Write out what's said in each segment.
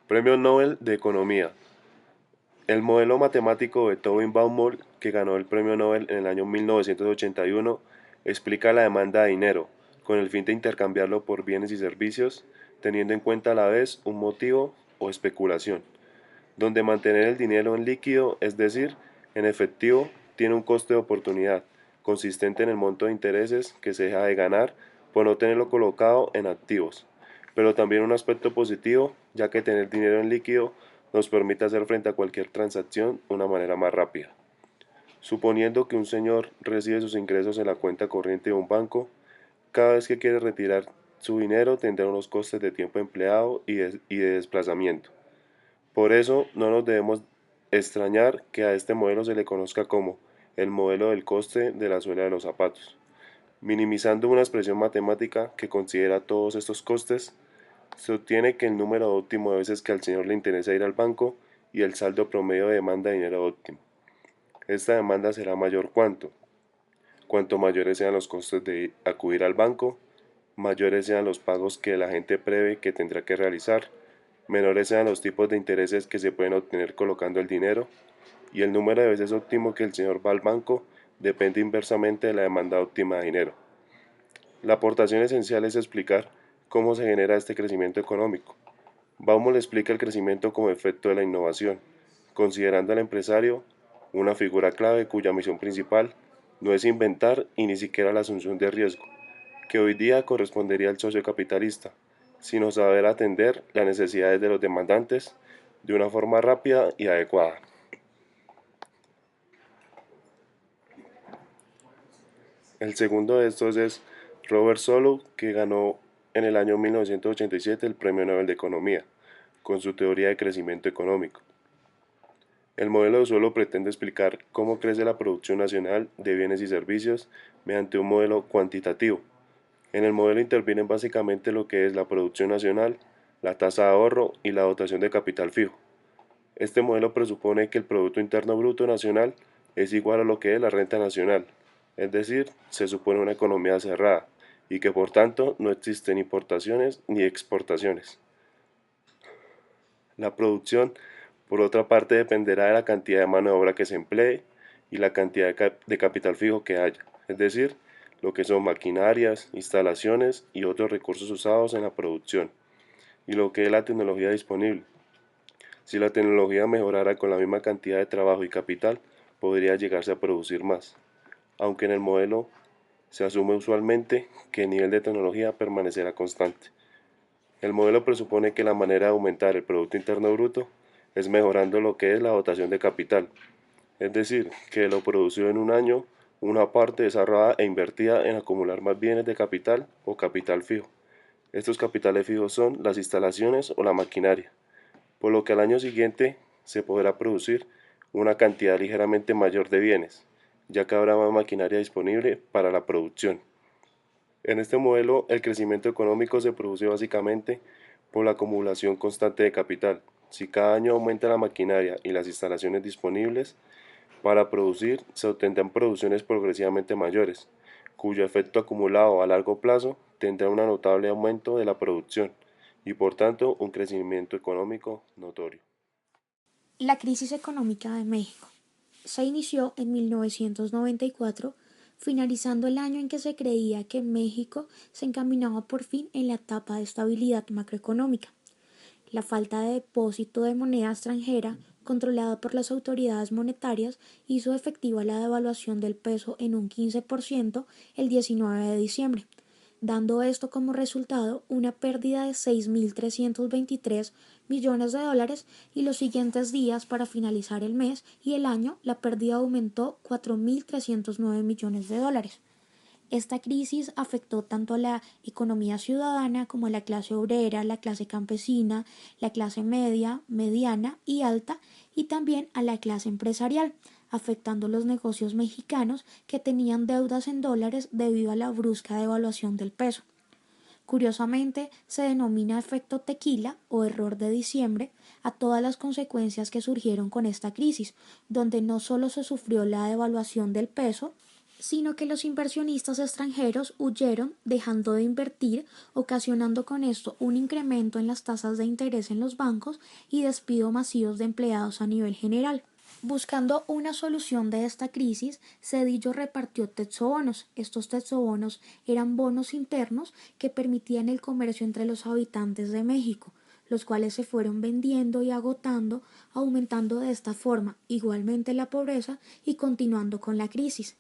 Premio Nobel de Economía. El modelo matemático de Tobin Baumol, que ganó el premio Nobel en el año 1981, explica la demanda de dinero, con el fin de intercambiarlo por bienes y servicios, teniendo en cuenta a la vez un motivo o especulación, donde mantener el dinero en líquido, es decir, en efectivo, tiene un coste de oportunidad, consistente en el monto de intereses que se deja de ganar por no tenerlo colocado en activos, pero también un aspecto positivo, ya que tener dinero en líquido nos permite hacer frente a cualquier transacción de una manera más rápida. Suponiendo que un señor recibe sus ingresos en la cuenta corriente de un banco, cada vez que quiere retirar su dinero tendrá unos costes de tiempo empleado y de desplazamiento. Por eso no nos debemos extrañar que a este modelo se le conozca como el modelo del coste de la suela de los zapatos. Minimizando una expresión matemática que considera todos estos costes, se obtiene que el número óptimo de veces que al señor le interesa ir al banco y el saldo promedio de demanda de dinero óptimo. Esta demanda será mayor cuanto mayores sean los costes de acudir al banco, mayores sean los pagos que la gente prevé que tendrá que realizar, menores sean los tipos de intereses que se pueden obtener colocando el dinero, y el número de veces óptimo que el señor va al banco depende inversamente de la demanda óptima de dinero. La aportación esencial es explicar cómo se genera este crecimiento económico. Baumol explica el crecimiento como efecto de la innovación, considerando al empresario una figura clave cuya misión principal no es inventar y ni siquiera la asunción de riesgo, que hoy día correspondería al socio capitalista, sino saber atender las necesidades de los demandantes de una forma rápida y adecuada. El segundo de estos es Robert Solow, que ganó en el año 1987 el Premio Nobel de Economía, con su teoría de crecimiento económico. El modelo de suelo pretende explicar cómo crece la producción nacional de bienes y servicios mediante un modelo cuantitativo. En el modelo intervienen básicamente lo que es la producción nacional, la tasa de ahorro y la dotación de capital fijo. Este modelo presupone que el Producto Interno Bruto Nacional es igual a lo que es la renta nacional, es decir, se supone una economía cerrada y que por tanto no existen importaciones ni exportaciones. La producción, por otra parte, dependerá de la cantidad de mano de obra que se emplee y la cantidad de capital fijo que haya, es decir, lo que son maquinarias, instalaciones y otros recursos usados en la producción, y lo que es la tecnología disponible. Si la tecnología mejorara con la misma cantidad de trabajo y capital, podría llegarse a producir más, aunque en el modelo se asume usualmente que el nivel de tecnología permanecerá constante. El modelo presupone que la manera de aumentar el Producto Interno Bruto es mejorando lo que es la dotación de capital, es decir, que de lo producido en un año, una parte es ahorrada e invertida en acumular más bienes de capital o capital fijo. Estos capitales fijos son las instalaciones o la maquinaria, por lo que al año siguiente se podrá producir una cantidad ligeramente mayor de bienes, ya que habrá más maquinaria disponible para la producción. En este modelo, el crecimiento económico se produce básicamente por la acumulación constante de capital. Si cada año aumenta la maquinaria y las instalaciones disponibles para producir, se obtendrán producciones progresivamente mayores, cuyo efecto acumulado a largo plazo tendrá un notable aumento de la producción y por tanto un crecimiento económico notorio. La crisis económica de México se inició en 1994, finalizando el año en que se creía que México se encaminaba por fin en la etapa de estabilidad macroeconómica. La falta de depósito de moneda extranjera, controlada por las autoridades monetarias, hizo efectiva la devaluación del peso en un 15% el 19 de diciembre, dando esto como resultado una pérdida de 6.323 millones de dólares y los siguientes días para finalizar el mes y el año la pérdida aumentó 4.309 millones de dólares. Esta crisis afectó tanto a la economía ciudadana como a la clase obrera, la clase campesina, la clase media, mediana y alta y también a la clase empresarial, afectando los negocios mexicanos que tenían deudas en dólares debido a la brusca devaluación del peso. Curiosamente, se denomina efecto tequila o error de diciembre a todas las consecuencias que surgieron con esta crisis, donde no solo se sufrió la devaluación del peso, sino que los inversionistas extranjeros huyeron dejando de invertir, ocasionando con esto un incremento en las tasas de interés en los bancos y despido masivos de empleados a nivel general. Buscando una solución de esta crisis, Cedillo repartió texobonos. Estos texobonos eran bonos internos que permitían el comercio entre los habitantes de México, los cuales se fueron vendiendo y agotando, aumentando de esta forma igualmente la pobreza y continuando con la crisis.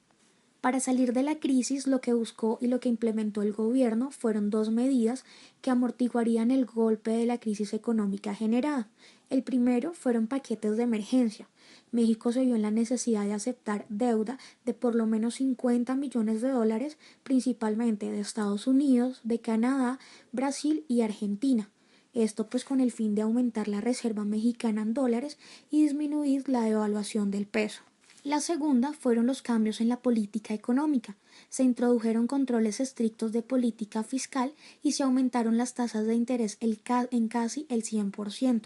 Para salir de la crisis, lo que buscó y lo que implementó el gobierno fueron dos medidas que amortiguarían el golpe de la crisis económica generada. El primero fueron paquetes de emergencia. México se vio en la necesidad de aceptar deuda de por lo menos 50 millones de dólares, principalmente de Estados Unidos, de Canadá, Brasil y Argentina. Esto pues con el fin de aumentar la reserva mexicana en dólares y disminuir la devaluación del peso. La segunda fueron los cambios en la política económica. Se introdujeron controles estrictos de política fiscal y se aumentaron las tasas de interés en casi el 100%.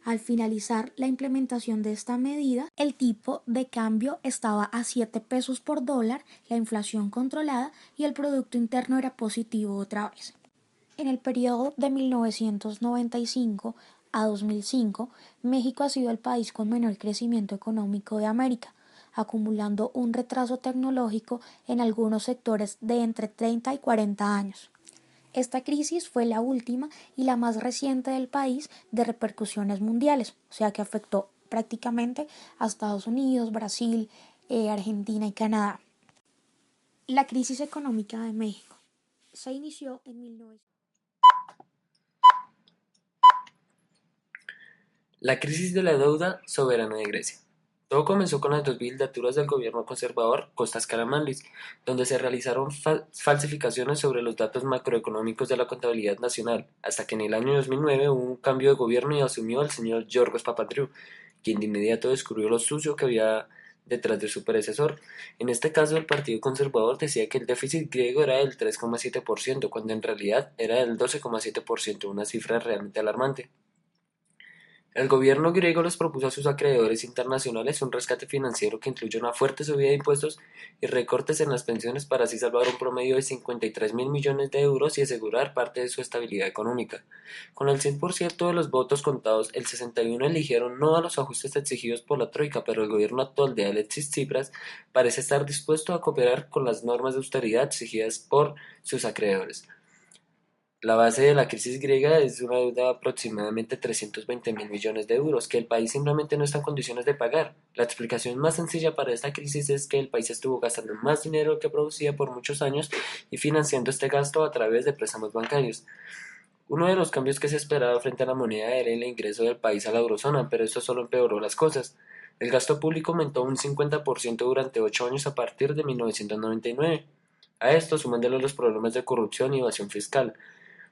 Al finalizar la implementación de esta medida, el tipo de cambio estaba a 7 pesos por dólar, la inflación controlada y el Producto Interno era positivo otra vez. En el periodo de 1995 a 2005, México ha sido el país con menor crecimiento económico de América, acumulando un retraso tecnológico en algunos sectores de entre 30 y 40 años. Esta crisis fue la última y la más reciente del país de repercusiones mundiales, o sea que afectó prácticamente a Estados Unidos, Brasil, Argentina y Canadá. La crisis económica de México se inició en 1900. La crisis de la deuda soberana de Grecia. Todo comenzó con las dos legislaturas del gobierno conservador Kostas Karamanlis, donde se realizaron falsificaciones sobre los datos macroeconómicos de la contabilidad nacional, hasta que en el año 2009 hubo un cambio de gobierno y asumió el señor Giorgos Papandreou, quien de inmediato descubrió lo sucio que había detrás de su predecesor. En este caso, el Partido Conservador decía que el déficit griego era del 3,7%, cuando en realidad era del 12,7%, una cifra realmente alarmante. El gobierno griego les propuso a sus acreedores internacionales un rescate financiero que incluye una fuerte subida de impuestos y recortes en las pensiones para así salvar un promedio de 53.000 millones de euros y asegurar parte de su estabilidad económica. Con el 100% de los votos contados, el 61% eligieron no a los ajustes exigidos por la Troika, pero el gobierno actual de Alexis Tsipras parece estar dispuesto a cooperar con las normas de austeridad exigidas por sus acreedores. La base de la crisis griega es una deuda de aproximadamente 320.000 millones de euros que el país simplemente no está en condiciones de pagar. La explicación más sencilla para esta crisis es que el país estuvo gastando más dinero que producía por muchos años y financiando este gasto a través de préstamos bancarios. Uno de los cambios que se esperaba frente a la moneda era el ingreso del país a la eurozona, pero esto solo empeoró las cosas. El gasto público aumentó un 50% durante 8 años a partir de 1999. A esto sumándole los problemas de corrupción y evasión fiscal.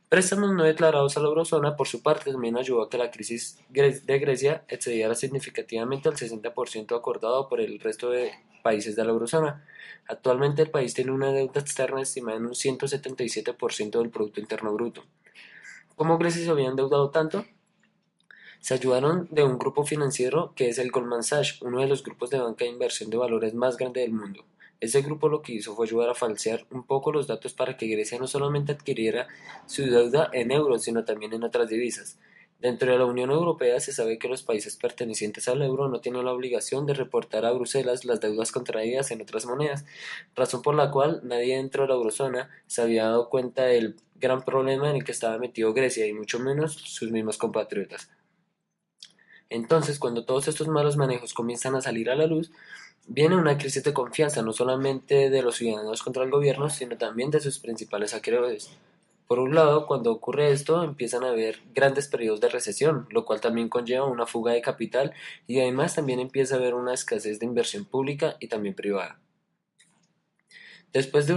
Préstamos no declarados a la eurozona, por su parte, también ayudó a que la crisis de Grecia excediera significativamente al 60% acordado por el resto de países de la eurozona. Actualmente el país tiene una deuda externa estimada en un 177% del Producto Interno Bruto. ¿Cómo Grecia se había endeudado tanto? Se ayudaron de un grupo financiero que es el Goldman Sachs, uno de los grupos de banca de inversión de valores más grande del mundo. Ese grupo lo que hizo fue ayudar a falsear un poco los datos para que Grecia no solamente adquiriera su deuda en euros, sino también en otras divisas. Dentro de la Unión Europea se sabe que los países pertenecientes al euro no tienen la obligación de reportar a Bruselas las deudas contraídas en otras monedas, razón por la cual nadie dentro de la eurozona se había dado cuenta del gran problema en el que estaba metido Grecia y mucho menos sus mismos compatriotas. Entonces, cuando todos estos malos manejos comienzan a salir a la luz, viene una crisis de confianza no solamente de los ciudadanos contra el gobierno, sino también de sus principales acreedores. Por un lado, cuando ocurre esto, empiezan a haber grandes periodos de recesión, lo cual también conlleva una fuga de capital y además también empieza a haber una escasez de inversión pública y también privada. Después de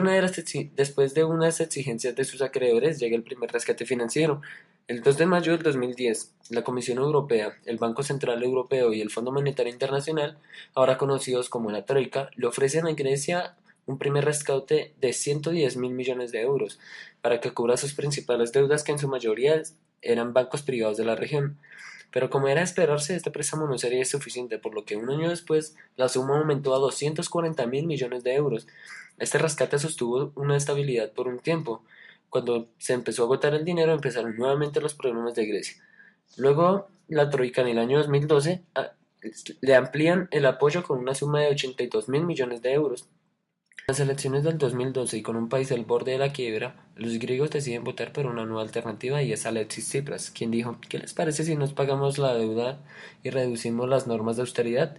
unas exigencias de sus acreedores, llega el primer rescate financiero. El 2 de mayo del 2010, la Comisión Europea, el Banco Central Europeo y el Fondo Monetario Internacional, ahora conocidos como la Troika, le ofrecen a Grecia un primer rescate de 110.000 millones de euros para que cubra sus principales deudas que en su mayoría eran bancos privados de la región. Pero como era de esperarse, este préstamo no sería suficiente, por lo que un año después la suma aumentó a 240.000 millones de euros. Este rescate sostuvo una estabilidad por un tiempo. Cuando se empezó a agotar el dinero, empezaron nuevamente los problemas de Grecia. Luego, la Troika en el año 2012 le amplían el apoyo con una suma de 82.000 millones de euros. En las elecciones del 2012 y con un país al borde de la quiebra, los griegos deciden votar por una nueva alternativa y es Alexis Tsipras, quien dijo, ¿qué les parece si nos pagamos la deuda y reducimos las normas de austeridad?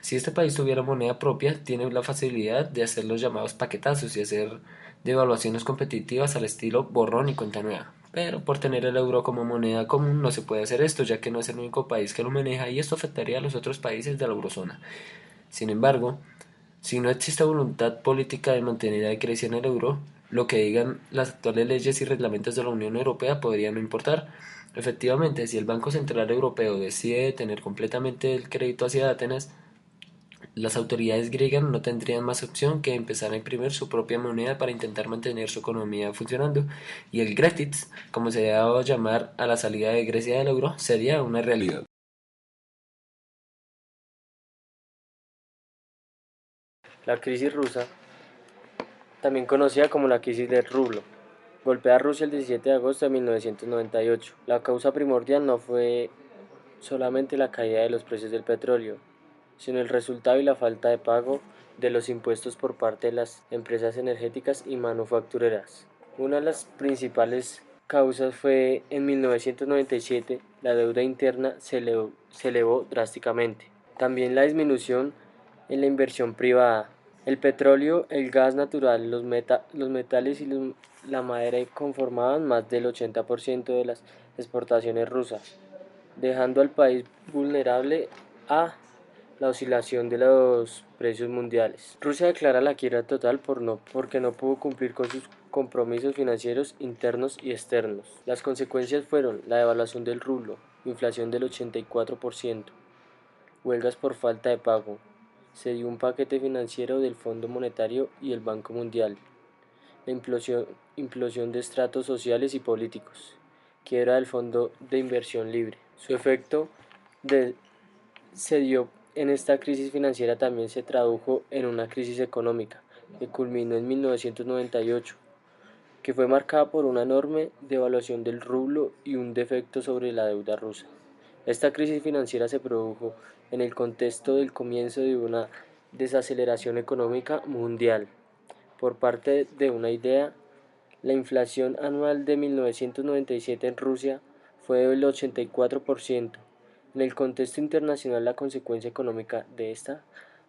Si este país tuviera moneda propia, tiene la facilidad de hacer los llamados paquetazos y hacer devaluaciones competitivas al estilo borrón y cuenta nueva. Pero por tener el euro como moneda común no se puede hacer esto, ya que no es el único país que lo maneja y esto afectaría a los otros países de la eurozona. Sin embargo, si no existe voluntad política de mantener a Grecia en el euro, lo que digan las actuales leyes y reglamentos de la Unión Europea podría no importar. Efectivamente, si el Banco Central Europeo decide detener completamente el crédito hacia Atenas, las autoridades griegas no tendrían más opción que empezar a imprimir su propia moneda para intentar mantener su economía funcionando, y el Grexit, como se ha dado a llamar a la salida de Grecia del euro, sería una realidad. La crisis rusa, también conocida como la crisis del rublo, golpea a Rusia el 17 de agosto de 1998. La causa primordial no fue solamente la caída de los precios del petróleo, sino el resultado y la falta de pago de los impuestos por parte de las empresas energéticas y manufactureras. Una de las principales causas fue en 1997 la deuda interna se elevó drásticamente. También la disminución en la inversión privada. El petróleo, el gas natural, los metales y la madera conformaban más del 80% de las exportaciones rusas, dejando al país vulnerable a la oscilación de los precios mundiales. Rusia declara la quiebra total porque no pudo cumplir con sus compromisos financieros internos y externos. Las consecuencias fueron la devaluación del rublo, inflación del 84%, huelgas por falta de pago. Se dio un paquete financiero del Fondo Monetario y el Banco Mundial. La implosión de estratos sociales y políticos. Quiebra del Fondo de Inversión Libre. Su efecto de se dio en esta crisis financiera también se tradujo en una crisis económica que culminó en 1998, que fue marcada por una enorme devaluación del rublo y un defecto sobre la deuda rusa. Esta crisis financiera se produjo en el contexto del comienzo de una desaceleración económica mundial. Por parte de una idea, la inflación anual de 1997 en Rusia fue del 84%. En el contexto internacional, la consecuencia económica de esta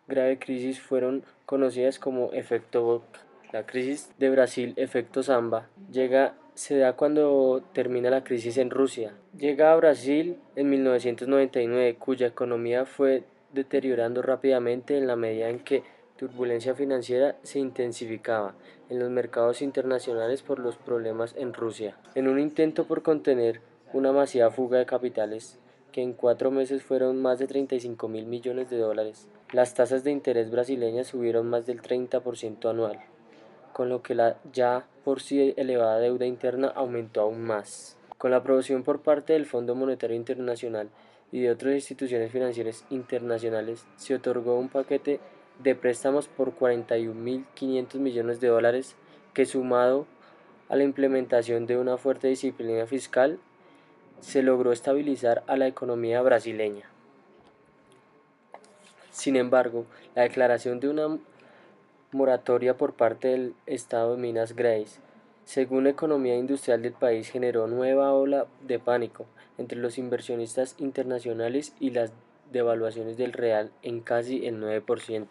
grave crisis fueron conocidas como efecto vodka. La crisis de Brasil, efecto samba, se da cuando termina la crisis en Rusia. Llega a Brasil en 1999, cuya economía fue deteriorando rápidamente en la medida en que turbulencia financiera se intensificaba en los mercados internacionales por los problemas en Rusia. En un intento por contener una masiva fuga de capitales, que en 4 meses fueron más de 35.000 millones de dólares, las tasas de interés brasileñas subieron más del 30% anual, con lo que la ya por sí elevada deuda interna aumentó aún más. Con la aprobación por parte del Fondo Monetario Internacional y de otras instituciones financieras internacionales, se otorgó un paquete de préstamos por 41.500 millones de dólares que, sumado a la implementación de una fuerte disciplina fiscal, se logró estabilizar a la economía brasileña. Sin embargo, la declaración de una moratoria por parte del Estado de Minas Gerais, según la economía industrial del país, generó nueva ola de pánico entre los inversionistas internacionales y las devaluaciones del real en casi el 9%.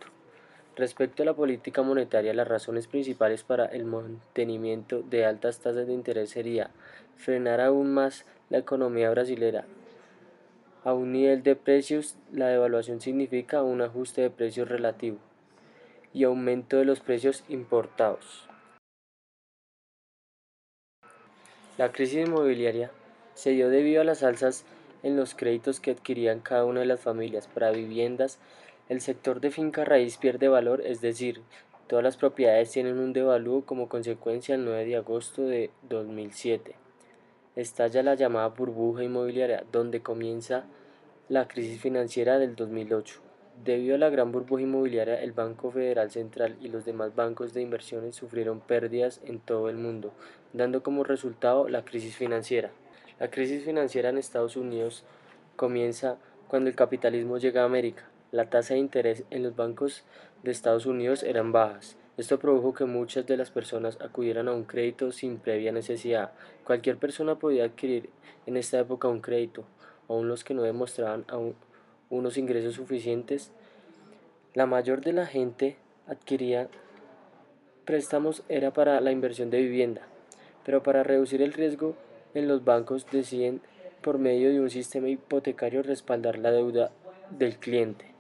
Respecto a la política monetaria, las razones principales para el mantenimiento de altas tasas de interés sería frenar aún más la economía brasilera. A un nivel de precios, la devaluación significa un ajuste de precios relativo y aumento de los precios importados. La crisis inmobiliaria se dio debido a las alzas en los créditos que adquirían cada una de las familias para viviendas. El sector de finca raíz pierde valor, es decir, todas las propiedades tienen un devalúo como consecuencia el 9 de agosto de 2007. estalla la llamada burbuja inmobiliaria, donde comienza la crisis financiera del 2008. Debido a la gran burbuja inmobiliaria, el Banco Federal Central y los demás bancos de inversiones sufrieron pérdidas en todo el mundo, dando como resultado la crisis financiera. La crisis financiera en Estados Unidos comienza cuando el capitalismo llega a América. La tasa de interés en los bancos de Estados Unidos eran bajas. Esto produjo que muchas de las personas acudieran a un crédito sin previa necesidad. Cualquier persona podía adquirir en esta época un crédito, aun los que no demostraban unos ingresos suficientes. La mayor de la gente adquiría préstamos era para la inversión de vivienda, pero para reducir el riesgo en los bancos deciden por medio de un sistema hipotecario respaldar la deuda del cliente.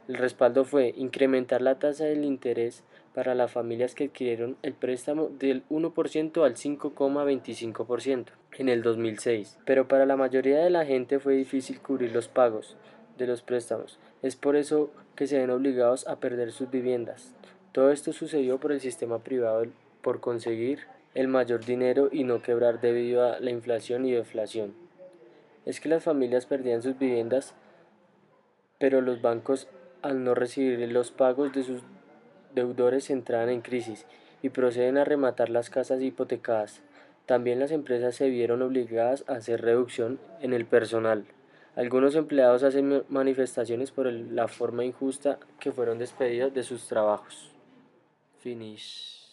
El respaldo fue incrementar la tasa del interés para las familias que adquirieron el préstamo del 1% al 5,25% en el 2006, pero para la mayoría de la gente fue difícil cubrir los pagos de los préstamos. Es por eso que se ven obligados a perder sus viviendas. Todo esto sucedió por el sistema privado por conseguir el mayor dinero y no quebrar debido a la inflación y deflación. Es que las familias perdían sus viviendas, pero los bancos, al no recibir los pagos de sus deudores, entraban en crisis y proceden a rematar las casas hipotecadas. También las empresas se vieron obligadas a hacer reducción en el personal. Algunos empleados hacen manifestaciones por la forma injusta que fueron despedidos de sus trabajos. Finish.